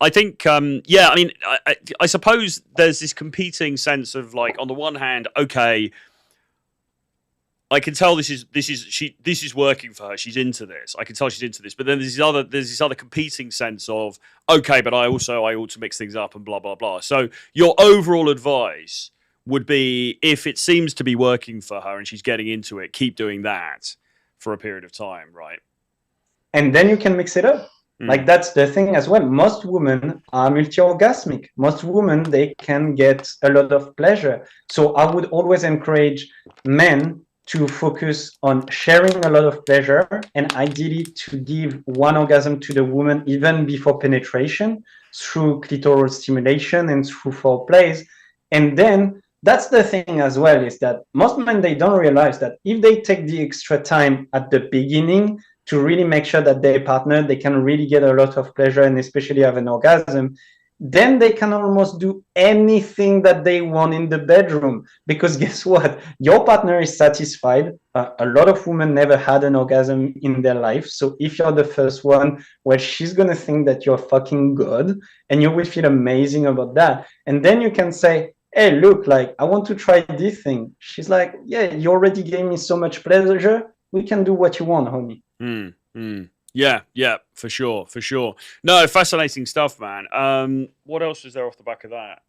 I think, yeah, I mean, I suppose there's this competing sense of like, on the one hand, okay, I can tell this is working for her. She's into this. I can tell she's into this. But then there's this other competing sense of, okay, but I ought to mix things up and blah blah blah. So your overall advice would be, if it seems to be working for her and she's getting into it, keep doing that for a period of time, right? And then you can mix it up. Like, that's the thing as well. Most women are multi-orgasmic. Most women, they can get a lot of pleasure. So I would always encourage men to focus on sharing a lot of pleasure, and ideally to give one orgasm to the woman even before penetration through clitoral stimulation and through foreplays. And then that's the thing as well, is that most men, they don't realize that if they take the extra time at the beginning to really make sure that their partner, they can really get a lot of pleasure and especially have an orgasm, then they can almost do anything that they want in the bedroom. Because guess what? Your partner is satisfied. A lot of women never had an orgasm in their life. So if you're the first one, well, she's going to think that you're fucking good and you will feel amazing about that. And then you can say, hey, look, like, I want to try this thing. She's like, yeah, you already gave me so much pleasure. We can do what you want, homie. Yeah, for sure. No, fascinating stuff, man. What else is there off the back of that?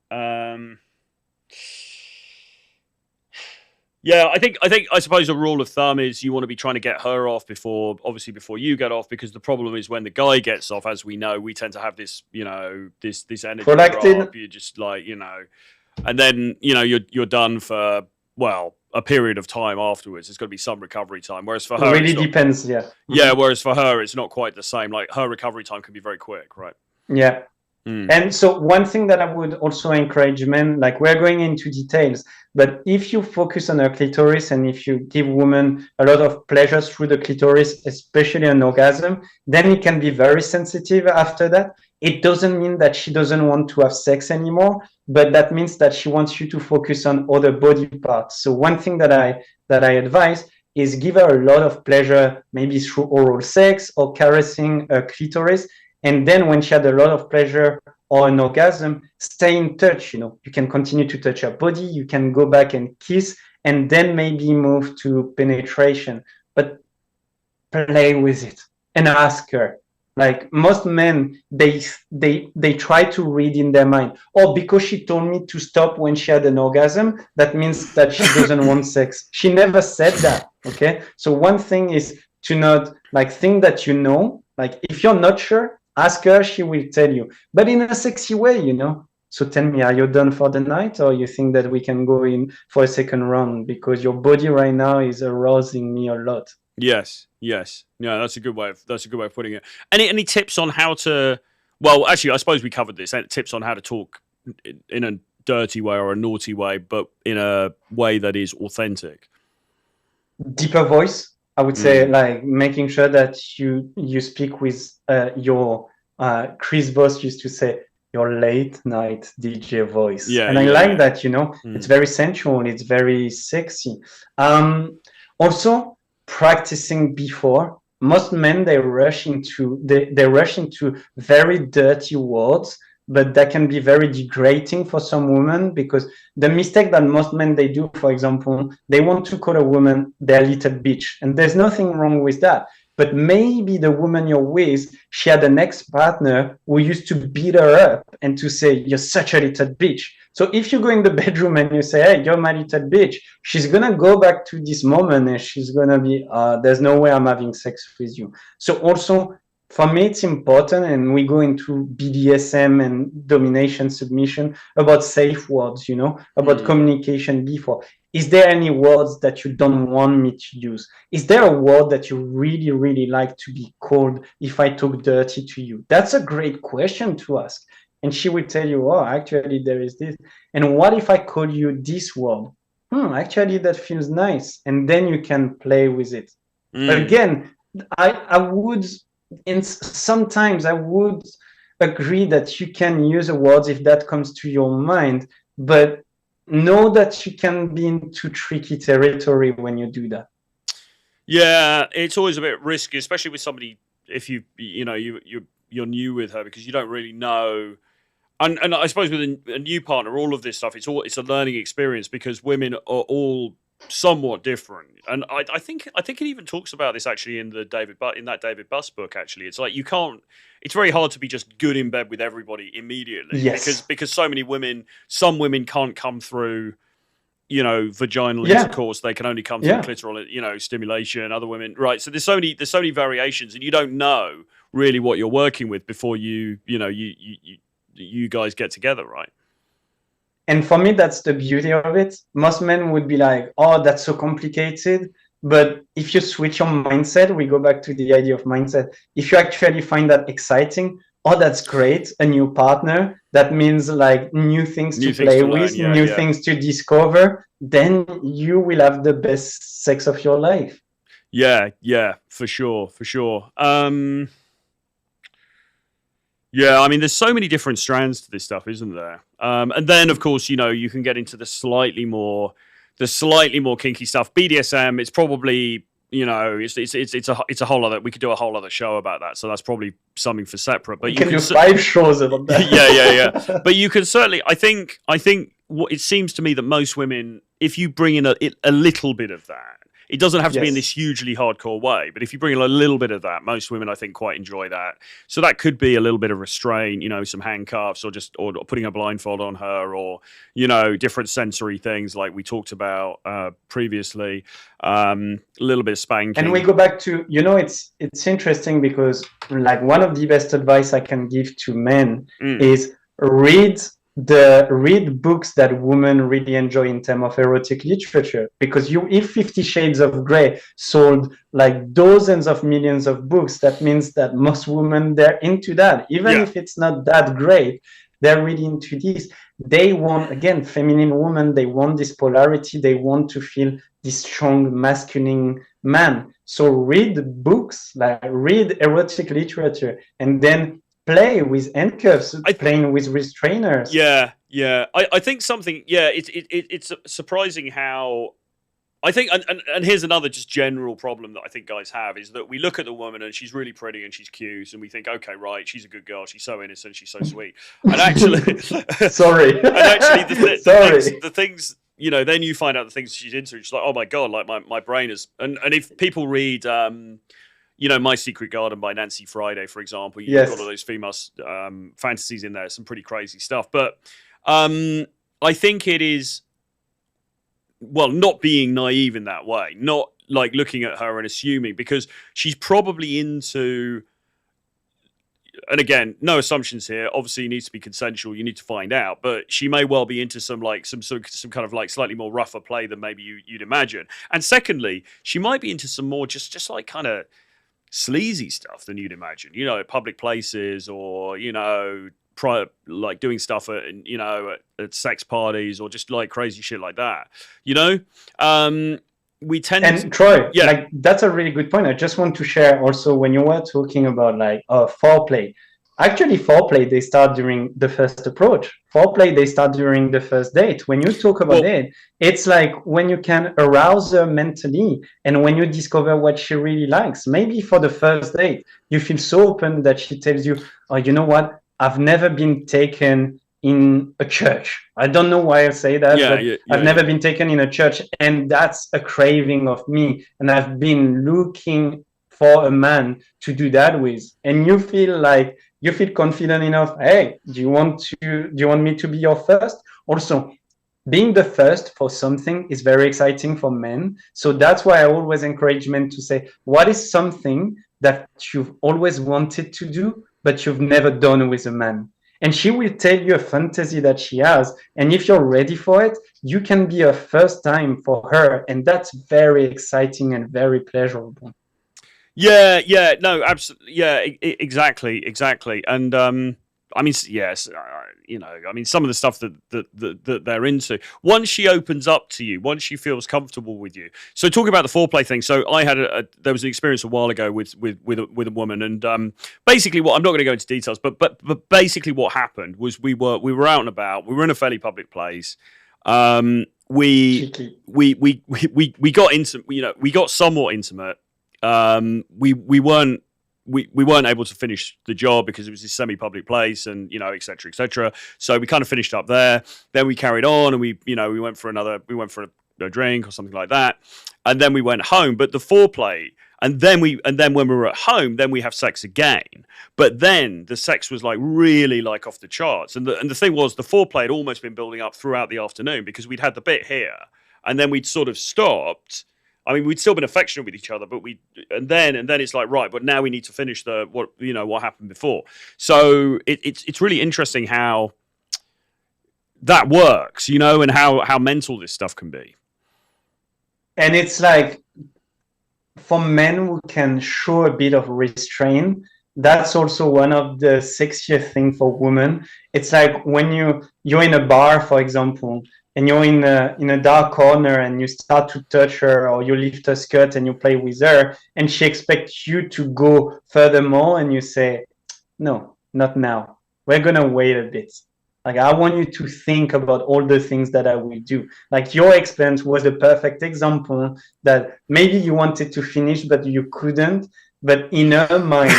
Yeah, I suppose a rule of thumb is you want to be trying to get her off before you get off, because the problem is when the guy gets off, as we know, we tend to have this, this energy drop. You're just like, and then, you're done for, well, a period of time afterwards. There's got to be some recovery time. Whereas for her, it really depends. Yeah. Yeah. Whereas for her, it's not quite the same. Like, her recovery time can be very quick, right? Yeah. And so one thing that I would also encourage men, like, we're going into details, but if you focus on her clitoris and if you give women a lot of pleasure through the clitoris, especially an orgasm, then it can be very sensitive after that. It doesn't mean that she doesn't want to have sex anymore, but that means that she wants you to focus on other body parts. So one thing that I advise is give her a lot of pleasure, maybe through oral sex or caressing her clitoris. And then when she had a lot of pleasure or an orgasm, stay in touch. You can continue to touch her body. You can go back and kiss, and then maybe move to penetration. But play with it and ask her. Like, most men, they try to read in their mind, oh, because she told me to stop when she had an orgasm, that means that she doesn't want sex. She never said that. Okay. So one thing is to not, like, think that like, if you're not sure, ask her, she will tell you, but in a sexy way, So tell me, are you done for the night, or you think that we can go in for a second round, because your body right now is arousing me a lot? Yes. No, that's a good way of putting it. Any tips on how to? Well, actually, I suppose we covered this. Tips on how to talk in a dirty way or a naughty way, but in a way that is authentic. Deeper voice, I would say, like, making sure that you speak with your Chris Voss used to say, your late night DJ voice. Yeah, and I like that. It's very sensual. It's very sexy. Also, practicing before. Most men, they rush into very dirty words, but that can be very degrading for some women, because the mistake that most men, they do, for example, they want to call a woman their little bitch, and there's nothing wrong with that. But maybe the woman you're with, she had an ex-partner who used to beat her up and to say, you're such a little bitch. So if you go in the bedroom and you say, hey, you're my little bitch, she's going to go back to this moment and she's going to be, there's no way I'm having sex with you. So also, for me, it's important, and we go into BDSM and domination, submission, about safe words, about communication before. Is there any words that you don't want me to use? Is there a word that you really, really like to be called if I talk dirty to you? That's a great question to ask. And she will tell you, oh, actually, there is this. And what if I call you this word? Actually, that feels nice. And then you can play with it. But again, I would... And sometimes I would agree that you can use a word if that comes to your mind, but know that you can be into tricky territory when you do that. Yeah, it's always a bit risky, especially with somebody, if you're you're new with her because you don't really know. And I suppose with a new partner, all of this stuff, it's a learning experience because women are all somewhat different. And I think it even talks about this actually in that David Buss book. Actually, it's like it's very hard to be just good in bed with everybody immediately. Yes. Because some women can't come through, vaginal intercourse. They can only come through clitoral, stimulation. Other women, right? So there's so many variations, and you don't know really what you're working with before you guys get together, right? And for me, that's the beauty of it. Most men would be like, oh, that's so complicated. But if you switch your mindset, we go back to the idea of mindset. If you actually find that exciting, oh, that's great. A new partner, that means like new things to play with, new things to discover. Then you will have the best sex of your life. Yeah, for sure. Yeah, I mean, there's so many different strands to this stuff, isn't there? And then, of course, you can get into the slightly more kinky stuff. BDSM, it's probably, it's a whole other. We could do a whole other show about that. So that's probably something for separate. But you can do 5 shows about that. Yeah. But you can certainly. I think what it seems to me that most women, if you bring in a little bit of that. It doesn't have to be in this hugely hardcore way, but if you bring in a little bit of that, most women, I think, quite enjoy that. So that could be a little bit of restraint, some handcuffs or putting a blindfold on her or, different sensory things like we talked about previously, a little bit of spanking. And we go back to, it's interesting because like one of the best advice I can give to men is read books that women really enjoy in terms of erotic literature, because if 50 Shades of Grey sold like dozens of millions of books, that means that most women, they're into that. Even if it's not that great, they're really into this. They want, again, feminine women, they want this polarity, they want to feel this strong masculine man. So read books, like read erotic literature, and then play with handcuffs, playing with restrainers. Yeah. I think something. Yeah, it's surprising how. I think, and here's another just general problem that I think guys have is that we look at the woman and she's really pretty and she's cute and we think, okay, right, she's a good girl, she's so innocent, she's so sweet, and actually, sorry, and actually the things. Then you find out the things she's into. She's like, oh my god, like my brain is. And if people read. My Secret Garden by Nancy Friday, for example. You've got all those female fantasies in there, some pretty crazy stuff. But I think it is, not being naive in that way, not like looking at her and assuming, because she's probably into, and again, no assumptions here. Obviously, it needs to be consensual. You need to find out, but she may well be into some kind of like slightly more rougher play than maybe you'd imagine. And secondly, she might be into some more just like kind of sleazy stuff than you'd imagine, public places or, like doing stuff at sex parties or just like crazy shit like that, we tend and to... Troy, like that's a really good point. I just want to share also when you were talking about like foreplay. Actually, foreplay, they start during the first approach. Foreplay, they start during the first date. When you talk about it, it's like when you can arouse her mentally and when you discover what she really likes. Maybe for the first date, you feel so open that she tells you, oh, you know what? I've never been taken in a church. I don't know why I say that, but I've never been taken in a church. And that's a craving of me. And I've been looking for a man to do that with. And you feel confident enough. Hey, do you want me to be your first? Also, being the first for something is very exciting for men. So that's why I always encourage men to say, what is something that you've always wanted to do, but you've never done with a man? And she will tell you a fantasy that she has. And if you're ready for it, you can be a first time for her. And that's very exciting and very pleasurable. Yeah, no, absolutely, yeah, exactly, and I mean, yes, I mean, some of the stuff that they're into. Once she opens up to you, once she feels comfortable with you. So talking about the foreplay thing. So I had there was an experience a while ago with a woman, and basically, I'm not going to go into details, but basically, what happened was we were out and about. We were in a fairly public place. We got into, we got somewhat intimate. We weren't we weren't able to finish the job because it was this semi-public place, and et cetera, et cetera. So we kind of finished up there. Then we carried on, and we went for a drink or something like that, and then we went home. But the foreplay, and then when we were at home, then we have sex again. But then the sex was like really like off the charts, and the thing was, the foreplay had almost been building up throughout the afternoon because we'd had the bit here, and then we'd sort of stopped. I mean, we'd still been affectionate with each other, but and then it's like, right, but now we need to finish what happened before. So it's really interesting how that works, and how mental this stuff can be. And it's like, for men who can show a bit of restraint, that's also one of the sexiest thing for women. It's like when you're in a bar, for example, and you're in a dark corner and you start to touch her, or you lift her skirt and you play with her, and she expects you to go furthermore, and you say, no, not now. We're going to wait a bit. Like, I want you to think about all the things that I will do. Like, your experience was a perfect example that maybe you wanted to finish, but you couldn't. But in her mind,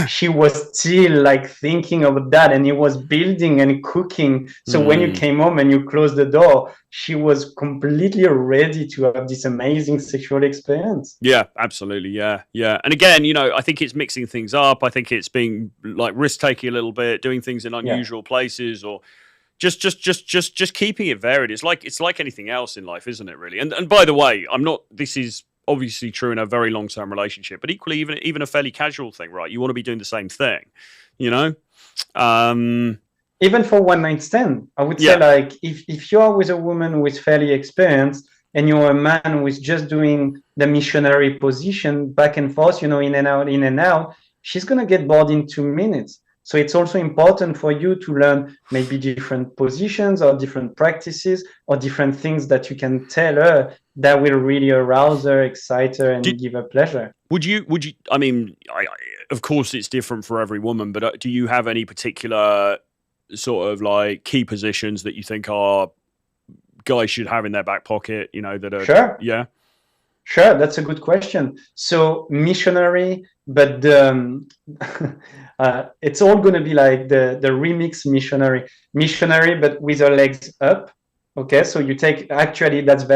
she was still like thinking about that, and it was building and cooking. So when you came home and you closed the door, she was completely ready to have this amazing sexual experience. Yeah, absolutely. Yeah. And again, I think it's mixing things up. I think it's being like risk taking a little bit, doing things in unusual places, or just keeping it varied. It's like anything else in life, isn't it? Really. And by the way, this is obviously true in a very long-term relationship, but equally even a fairly casual thing, right? You want to be doing the same thing, even for one night stand. I would say, like, if you are with a woman who is fairly experienced and you're a man who is just doing the missionary position back and forth, in and out, she's going to get bored in 2 minutes. So it's also important for you to learn maybe different positions or different practices or different things that you can tell her that will really arouse her, excite her, and give her pleasure. Would you, I mean, of course it's different for every woman, but do you have any particular sort of like key positions that you think guys should have in their back pocket, that are... Sure. Yeah. Sure, that's a good question. So missionary, but it's all going to be like the remix missionary, but with her legs up. Okay, so you take, actually that's a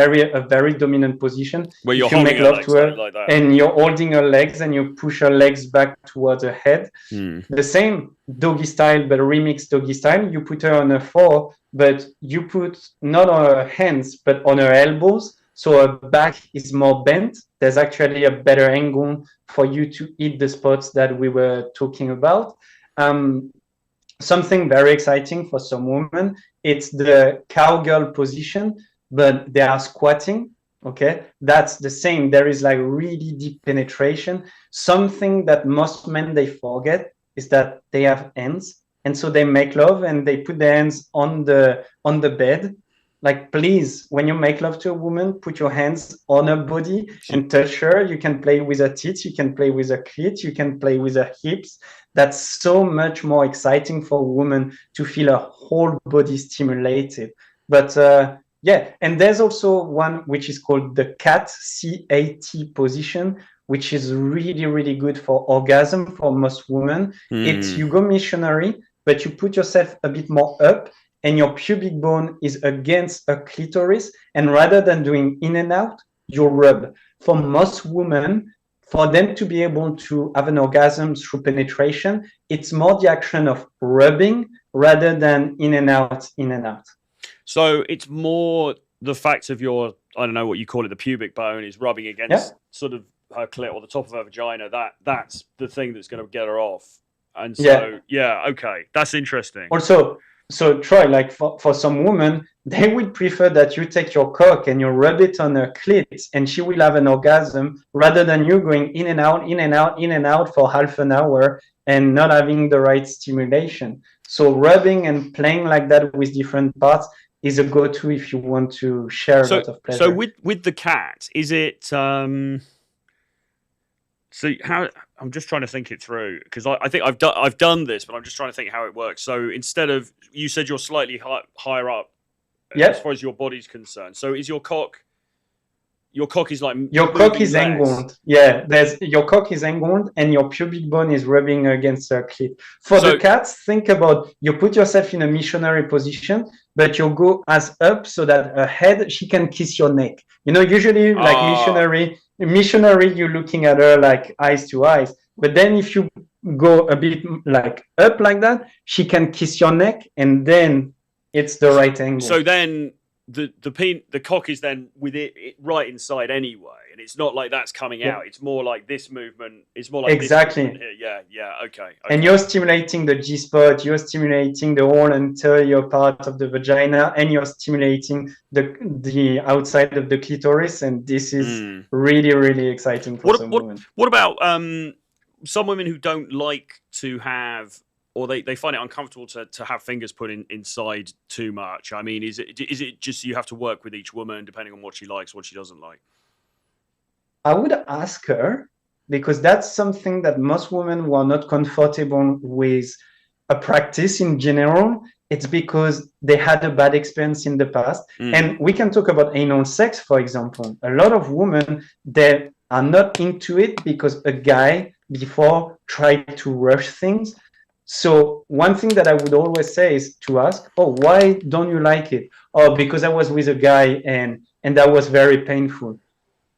very dominant position where you make love to her like that, and you're holding her legs and you push her legs back towards her head. The same doggy style, but remix doggy style. You put her on her floor, but you put not on her hands but on her elbows, so her back is more bent. There's actually a better angle for you to hit the spots that we were talking about. Something very exciting for some women, it's the cowgirl position, but they are squatting. Okay, that's the same. There is like really deep penetration. Something that most men, they forget is that they have hands, and so they make love and they put their hands on the bed. Like, please, when you make love to a woman, put your hands on her body and touch her. You can play with her tits, you can play with her clit, you can play with her hips. That's so much more exciting for a woman to feel her whole body stimulated. But and there's also one which is called the cat, C-A-T position, which is really, really good for orgasm for most women. It's, you go missionary, but you put yourself a bit more up, and your pubic bone is against a clitoris, and rather than doing in and out, you rub. For most women, for them to be able to have an orgasm through penetration, it's more the action of rubbing rather than in and out, in and out. So it's more the fact of your, I don't know what you call it, the pubic bone is rubbing against sort of her clit or the top of her vagina. That's the thing that's going to get her off. And so, okay, that's interesting. Also, so Troy, like for some women, they would prefer that you take your cock and you rub it on her clit, and she will have an orgasm rather than you going in and out, in and out, in and out for half an hour and not having the right stimulation. So rubbing and playing like that with different parts is a go-to if you want to share a lot of pleasure. So with the cat, is it so how, I'm just trying to think it through, because I think I've done this, but I'm just trying to think how it works. So instead of, you said you're slightly higher up as far as your body's concerned. So is your cock, your cock is like your cock moving is less. angled. Yeah, your cock is angled and your pubic bone is rubbing against her clit. For the cats, think about you put yourself in a missionary position, but you go as up so that her head, she can kiss your neck. You know, usually like missionary, you're looking at her like eyes to eyes. But then if you go a bit like up like that, she can kiss your neck, and then it's the right angle. So then the cock is then with it right inside anyway, and it's not like that's coming out. It's more like this movement. It's more like exactly. This movement here. Yeah. Okay. And you're stimulating the G spot. You're stimulating the whole anterior part of the vagina, and you're stimulating the outside of the clitoris. And this is really, really exciting for some women. What about some women who don't like to have, or they find it uncomfortable to have fingers put inside too much? I mean, is it just you have to work with each woman depending on what she likes, what she doesn't like? I would ask her, because that's something that most women who are not comfortable with a practice in general, it's because they had a bad experience in the past. And we can talk about anal sex, for example. A lot of women, they are not into it because a guy before tried to rush things. So one thing that I would always say is to ask, oh, why don't you like it? Oh, because I was with a guy and that was very painful.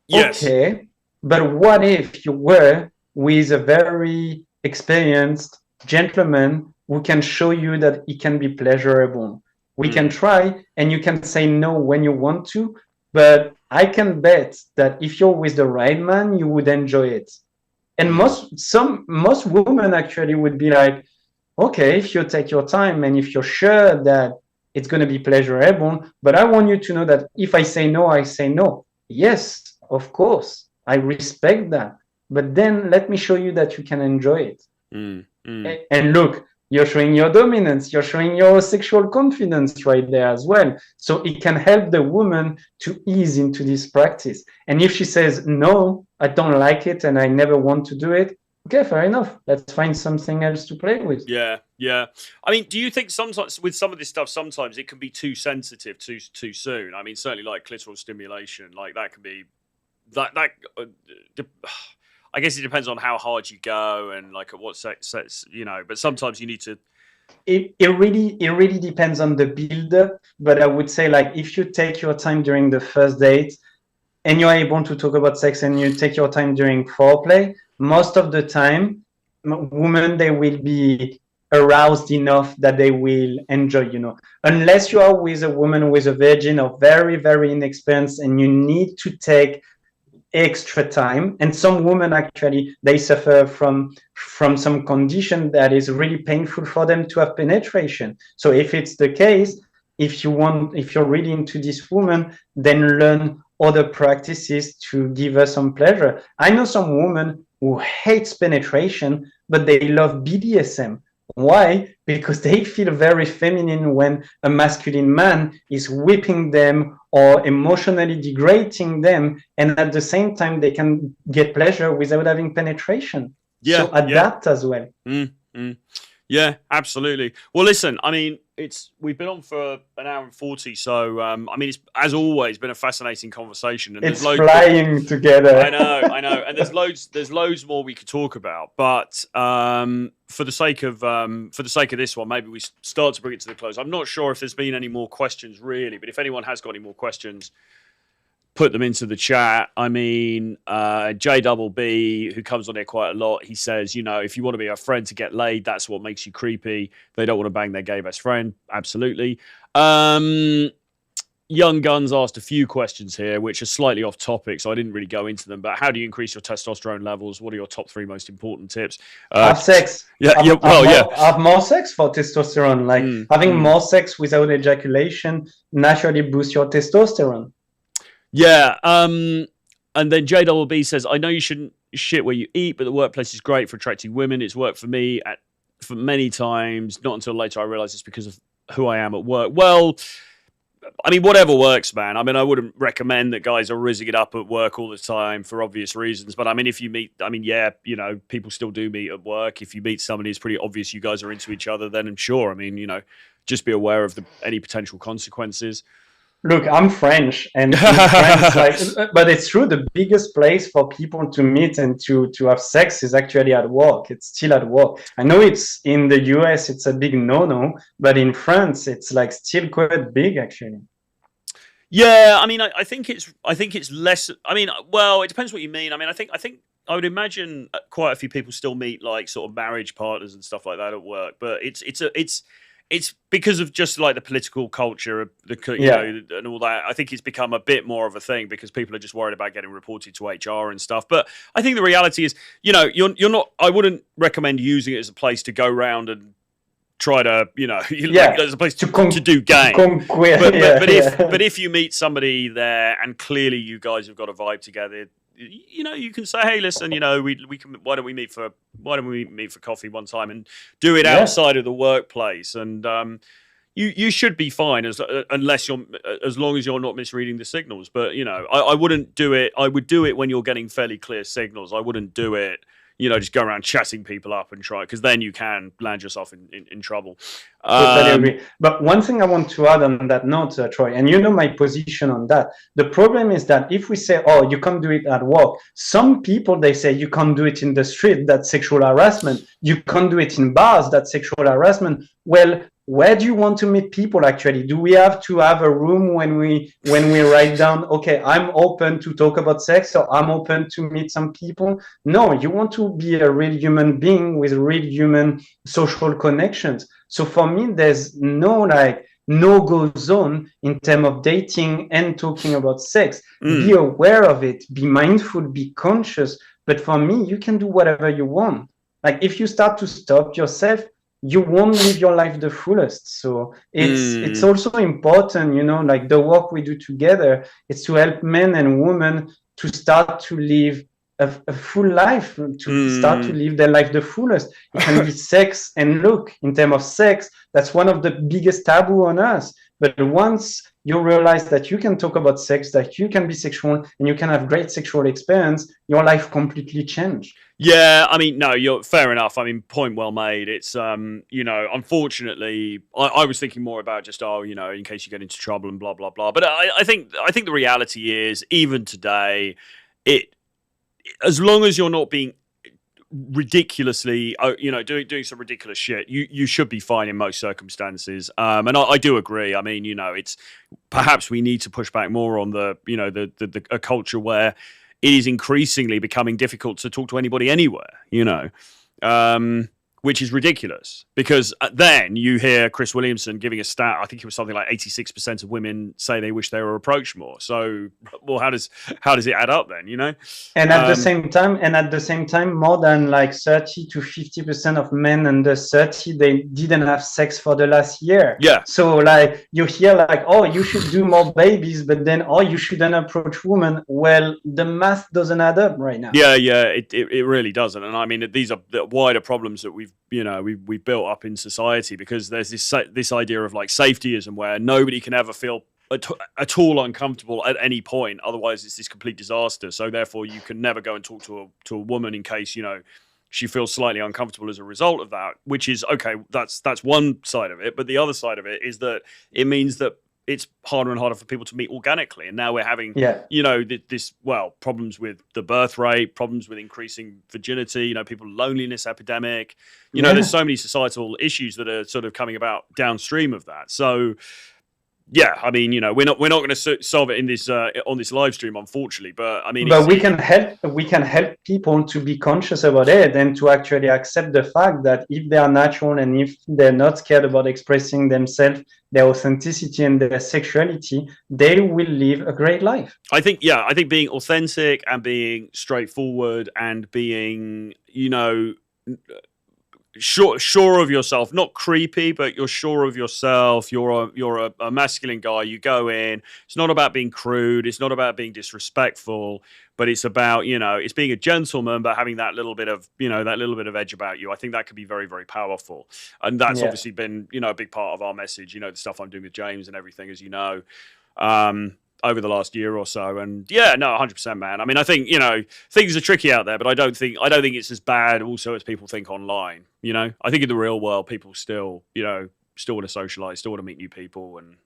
Yes. Okay, but what if you were with a very experienced gentleman who can show you that it can be pleasurable? We can try, and you can say no when you want to, but I can bet that if you're with the right man, you would enjoy it. And most women actually would be like, okay, if you take your time and if you're sure that it's going to be pleasurable, but I want you to know that if I say no, I say no. Yes, of course, I respect that. But then let me show you that you can enjoy it. And look, you're showing your dominance, you're showing your sexual confidence right there as well. So it can help the woman to ease into this practice. And if she says, no, I don't like it and I never want to do it, okay, fair enough. Let's find something else to play with. Yeah. I mean, do you think sometimes with some of this stuff, sometimes it can be too sensitive too soon? I mean, certainly like clitoral stimulation, like that can be I guess it depends on how hard you go and like at what sex, you know. But sometimes you need to. It really depends on the build-up. But I would say, like, if you take your time during the first date and you're able to talk about sex and you take your time during foreplay, most of the time, women, they will be aroused enough that they will enjoy, you know. Unless you are with a woman who is a virgin or very, very inexperienced and you need to take extra time. And some women actually, they suffer from some condition that is really painful for them to have penetration. So if it's the case, if you're really into this woman, then learn other practices to give her some pleasure. I know some women who hates penetration, but they love BDSM. Why? Because they feel very feminine when a masculine man is whipping them or emotionally degrading them, and at the same time they can get pleasure without having penetration. So adapt as well. Yeah, absolutely. Well, listen, I mean, we've been on for an hour and 40, so I mean, it's as always been a fascinating conversation. And it's flying together. I know, and there's loads more we could talk about. But for the sake of this one, maybe we start to bring it to the close. I'm not sure if there's been any more questions really, but if anyone has got any more questions, put them into the chat. I mean, JBB, who comes on here quite a lot, he says, you know, if you want to be a friend to get laid, that's what makes you creepy. They don't want to bang their gay best friend. Absolutely. Young Guns asked a few questions here, which are slightly off topic, so I didn't really go into them. But how do you increase your testosterone levels? What are your top 3 most important tips? Have sex. Have more sex for testosterone. Like having more sex without ejaculation naturally boosts your testosterone. Yeah, and then JBB says, I know you shouldn't shit where you eat, but the workplace is great for attracting women. It's worked for me for many times. Not until later I realized it's because of who I am at work. Well, I mean, whatever works, man. I mean, I wouldn't recommend that guys are rizzing it up at work all the time for obvious reasons. But I mean, if you meet, I mean, yeah, you know, people still do meet at work. If you meet somebody who's pretty obvious you guys are into each other, then I'm sure, I mean, you know, just be aware of any potential consequences. Look, I'm French, and in France, like, but it's true. The biggest place for people to meet and to have sex is actually at work. It's still at work. I know it's in the US, it's a big no-no, but in France, it's like still quite big, actually. Yeah, I mean, I think it's less. I mean, well, it depends what you mean. I mean, I think I would imagine quite a few people still meet like sort of marriage partners and stuff like that at work, but it's because of just like the political culture of the Yeah, and all that. I think it's become a bit more of a thing because people are just worried about getting reported to HR and stuff. But I think the reality is, you're not. I wouldn't recommend using it as a place to go around and try to, like yeah, as a place to to do to game. conquer. But Yeah, but yeah, if you meet somebody there and clearly you guys have got a vibe together, you can say, hey, listen, we can. Why don't we meet for coffee one time and do it yeah. outside of the workplace? And you should be fine as long as you're not misreading the signals. But I wouldn't do it. I would do it when you're getting fairly clear signals. I wouldn't do it. Just go around chatting people up and try, because then you can land yourself in trouble. Totally Um, agree. But one thing I want to add on that note, Troy, and you know my position on that. The problem is that if we say, oh, you can't do it at work, some people, they say you can't do it in the street, that's sexual harassment. You can't do it in bars, that's sexual harassment. Well, where do you want to meet people actually? Do we have to have a room when we write down, okay, I'm open to talk about sex, or I'm open to meet some people? No, you want to be a real human being with real human social connections. So for me, there's no like no-go zone in terms of dating and talking about sex. Be mm, aware of it, be mindful, be conscious. But for me, you can do whatever you want. Like if you start to stop yourself, you won't live your life the fullest. So it's mm, also important, like the work we do together, is to help men and women to start to live a full life, to start to mm. live their life the fullest. It can be sex, and look, in terms of sex, that's one of the biggest taboo on us. But once you realize that you can talk about sex, that you can be sexual and you can have great sexual experience, your life completely changed. Yeah, I mean, no, you're fair enough. I mean, point well made. It's unfortunately, I was thinking more about just in case you get into trouble and blah blah blah. But I think the reality is, even today, it as long as you're not being ridiculously, doing some ridiculous shit, you should be fine in most circumstances. And I do agree. I mean, it's perhaps we need to push back more on the a culture where it is increasingly becoming difficult to talk to anybody anywhere. Which is ridiculous, because then you hear Chris Williamson giving a stat. I think it was something like 86% of women say they wish they were approached more. So, well, how does it add up then? And Um, at the same time, more than like 30 to 50% of men under 30, they didn't have sex for the last year. yeah, So like you hear like, oh, you should do more babies, but then, oh, you shouldn't approach women. Well, the math doesn't add up right now. yeah. It really doesn't. And I mean, these are the wider problems that we've built up in society, because there's this idea of like safetyism, where nobody can ever feel at all uncomfortable at any point. Otherwise, it's this complete disaster. So therefore, you can never go and talk to a woman in case she feels slightly uncomfortable as a result of that. Which is okay. That's one side of it. But the other side of it is that it means that it's harder and harder for people to meet organically. And now we're having, Yeah. problems with the birth rate, problems with increasing virginity, people loneliness epidemic. There's Yeah. so many societal issues that are sort of coming about downstream of that. So, yeah, I mean, we're not going to solve it in this on this live stream, unfortunately. But I mean, But we can help people to be conscious about it and to actually accept the fact that if they are natural and if they're not scared about expressing themselves, their authenticity and their sexuality, they will live a great life. I think being authentic and being straightforward and being, sure of yourself, not creepy, but you're sure of yourself. You're a masculine guy. You go in. It's not about being crude. It's not about being disrespectful. But it's about it's being a gentleman, but having that little bit of edge about you. I think that could be very very powerful, and that's Yeah. obviously been a big part of our message. The stuff I'm doing with James and everything, as you know. Over the last year or so. And yeah, no, 100%, man. I mean, I think things are tricky out there, but I don't think it's as bad also as people think online. I think in the real world, people still want to socialize, still want to meet new people, and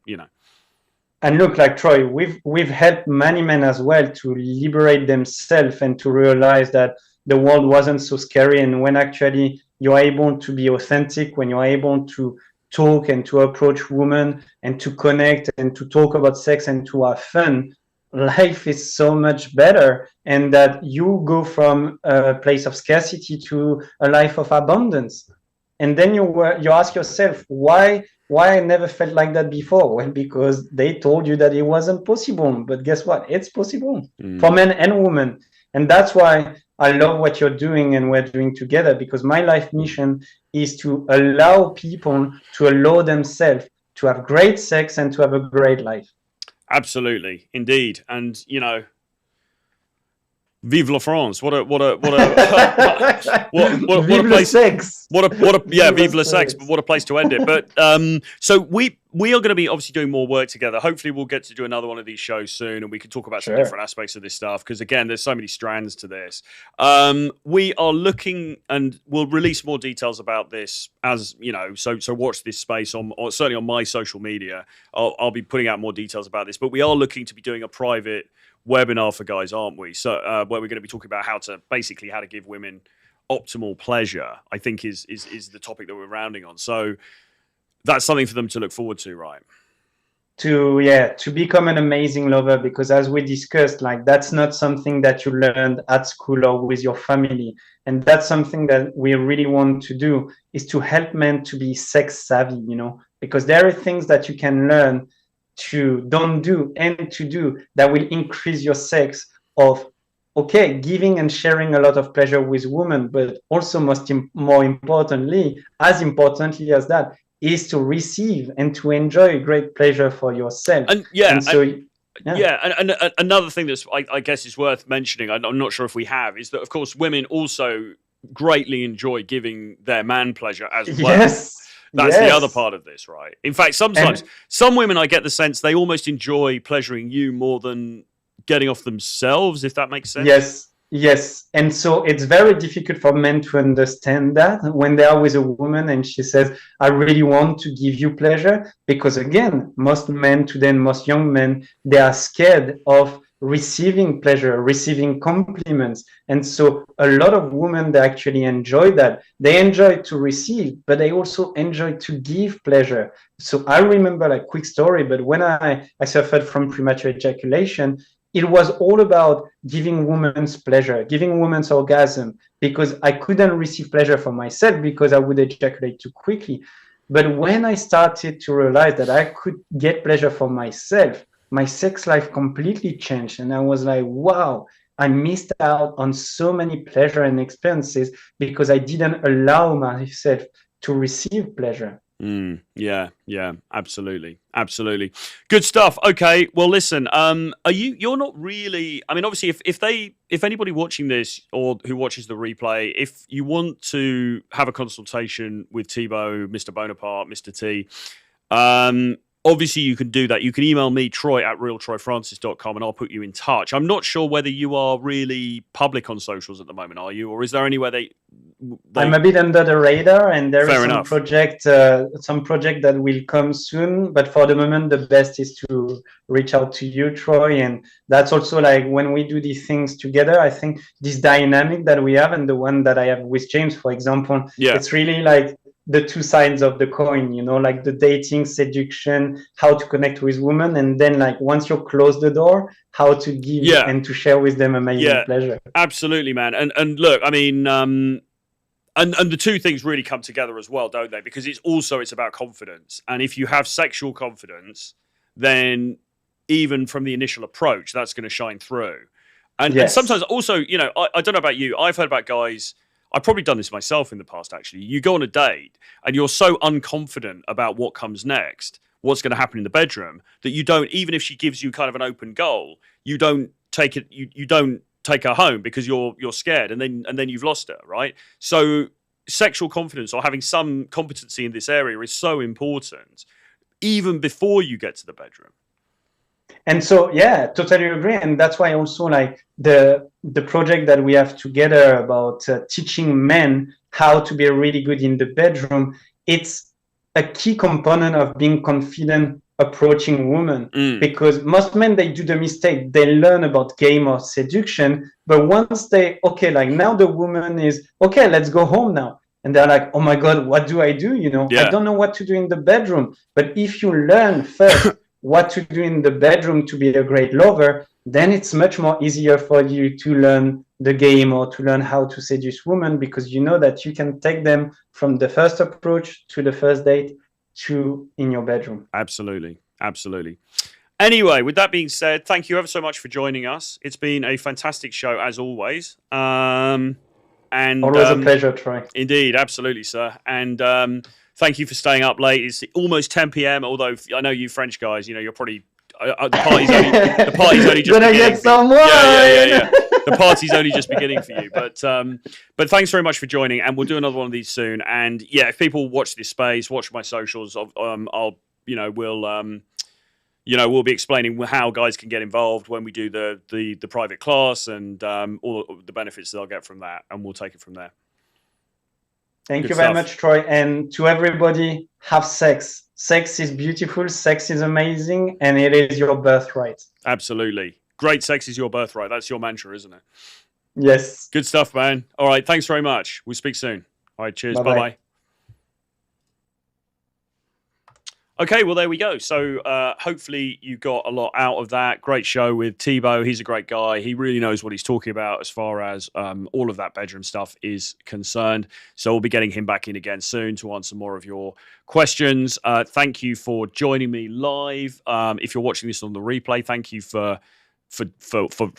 And look, like Troy, we've helped many men as well to liberate themselves and to realize that the world wasn't so scary. And when actually you're able to be authentic, when you're able to talk and to approach women and to connect and to talk about sex and to have fun, life is so much better. And that you go from a place of scarcity to a life of abundance. And then you ask yourself, why I never felt like that before? Well, because they told you that it wasn't possible. But guess what? It's possible for men and women. And that's why I love what you're doing and we're doing together, because my life mission is to allow people to allow themselves to have great sex and to have a great life. Absolutely, indeed. And, you know, vive la France! What a place! Sex. Vive la sex! But what a place to end it. But so we are going to be obviously doing more work together. Hopefully, we'll get to do another one of these shows soon, and we can talk about some different aspects of this stuff. Because again, there's so many strands to this. We are looking, and we'll release more details about this as you know. So watch this space or certainly on my social media. I'll be putting out more details about this. But we are looking to be doing a private webinar for guys, aren't we? So where we're going to be talking about how to give women optimal pleasure, I think is the topic that we're rounding on. So that's something for them to look forward to, right? To become an amazing lover, because as we discussed, like that's not something that you learned at school or with your family. And that's something that we really want to do, is to help men to be sex savvy, you know, because there are things that you can learn to don't do and to do that will increase your sex of giving and sharing a lot of pleasure with women, but also more importantly, as importantly as that, is to receive and to enjoy great pleasure for yourself. And and another thing that's I guess is worth mentioning, I'm not sure if we have, is that of course women also greatly enjoy giving their man pleasure as well. That's the other part of this, right? In fact, sometimes some women, I get the sense they almost enjoy pleasuring you more than getting off themselves, if that makes sense. Yes. And so it's very difficult for men to understand that when they are with a woman and she says, I really want to give you pleasure, because again, most men today, most young men, they are scared of receiving pleasure, receiving compliments. And so a lot of women, they actually enjoy that. They enjoy to receive, but they also enjoy to give pleasure. So I remember, like, quick story, but when I suffered from premature ejaculation, it was all about giving women's pleasure, giving women's orgasm, because I couldn't receive pleasure for myself because I would ejaculate too quickly. But when I started to realize that I could get pleasure for myself, my sex life completely changed. And I was like, wow, I missed out on so many pleasure and experiences because I didn't allow myself to receive pleasure. Yeah, absolutely. Good stuff. Okay, well, listen, you're not really, I mean, obviously if anybody watching this or who watches the replay, if you want to have a consultation with Thibaut, Mr. Bonaparte, Mr. T, obviously you can do that. You can email me, troy@realtroyfrancis.com, and I'll put you in touch. I'm not sure whether you are really public on socials at the moment, are you? Or is there anywhere they I'm a bit under the radar, and there is some project that will come soon. But for the moment, the best is to reach out to you, Troy. And that's also like when we do these things together, I think this dynamic that we have and the one that I have with James, for example, it's really like the two sides of the coin, you know, like the dating, seduction, how to connect with women, and then like once you close the door, how to give and to share with them amazing pleasure. Absolutely, man. And look, I mean, and the two things really come together as well, don't they? Because it's about confidence, and if you have sexual confidence, then even from the initial approach, that's going to shine through. And sometimes also, you know, I don't know about you, I've heard about guys. I've probably done this myself in the past, actually. You go on a date and you're so unconfident about what comes next, what's going to happen in the bedroom, that you don't, even if she gives you kind of an open goal, you don't take it, you don't take her home because you're scared, and then you've lost her, right? So sexual confidence or having some competency in this area is so important, even before you get to the bedroom. And so, totally agree. And that's why also like the project that we have together about teaching men how to be really good in the bedroom, it's a key component of being confident approaching women, because most men, they do the mistake, they learn about game or seduction, but once they, okay, like now the woman is okay, let's go home now, and they're like, oh my god, what do I do, I don't know what to do in the bedroom. But if you learn first what to do in the bedroom to be a great lover, then it's much more easier for you to learn the game or to learn how to seduce women, because you know that you can take them from the first approach to the first date to in your bedroom. Absolutely. Absolutely. Anyway, with that being said, thank you ever so much for joining us. It's been a fantastic show as always. And always a pleasure, Troy. Indeed, absolutely, sir. And thank you for staying up late. It's almost 10 p.m. Although I know you French guys, you're probably the party's only just gonna beginning. Get some wine. Yeah. The party's only just beginning for you. But thanks very much for joining, and we'll do another one of these soon. And yeah, if people watch this space, watch my socials, we'll be explaining how guys can get involved when we do the private class, and all the benefits they'll get from that, and we'll take it from there. Thank you very much, Troy. And to everybody, have sex. Sex is beautiful. Sex is amazing. And it is your birthright. Absolutely. Great sex is your birthright. That's your mantra, isn't it? Yes. Good stuff, man. All right. Thanks very much. We'll speak soon. All right. Cheers. Bye-bye. Okay, well, there we go. So hopefully you got a lot out of that. Great show with Thibaut. He's a great guy. He really knows what he's talking about as far as all of that bedroom stuff is concerned. So we'll be getting him back in again soon to answer more of your questions. Thank you for joining me live. If you're watching this on the replay, thank you for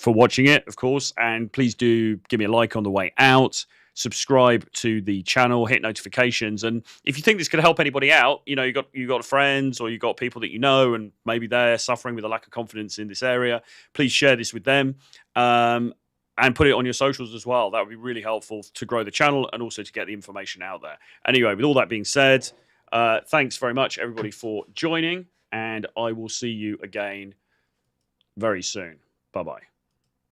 watching it, of course. And please do give me a like on the way out. Subscribe to the channel, hit notifications, and if you think this could help anybody out, you got friends or you got people that you know, and maybe they're suffering with a lack of confidence in this area, please share this with them, and put it on your socials as well. That would be really helpful to grow the channel and also to get the information out there. Anyway, with all that being said, thanks very much everybody for joining, and I will see you again very soon. Bye-bye.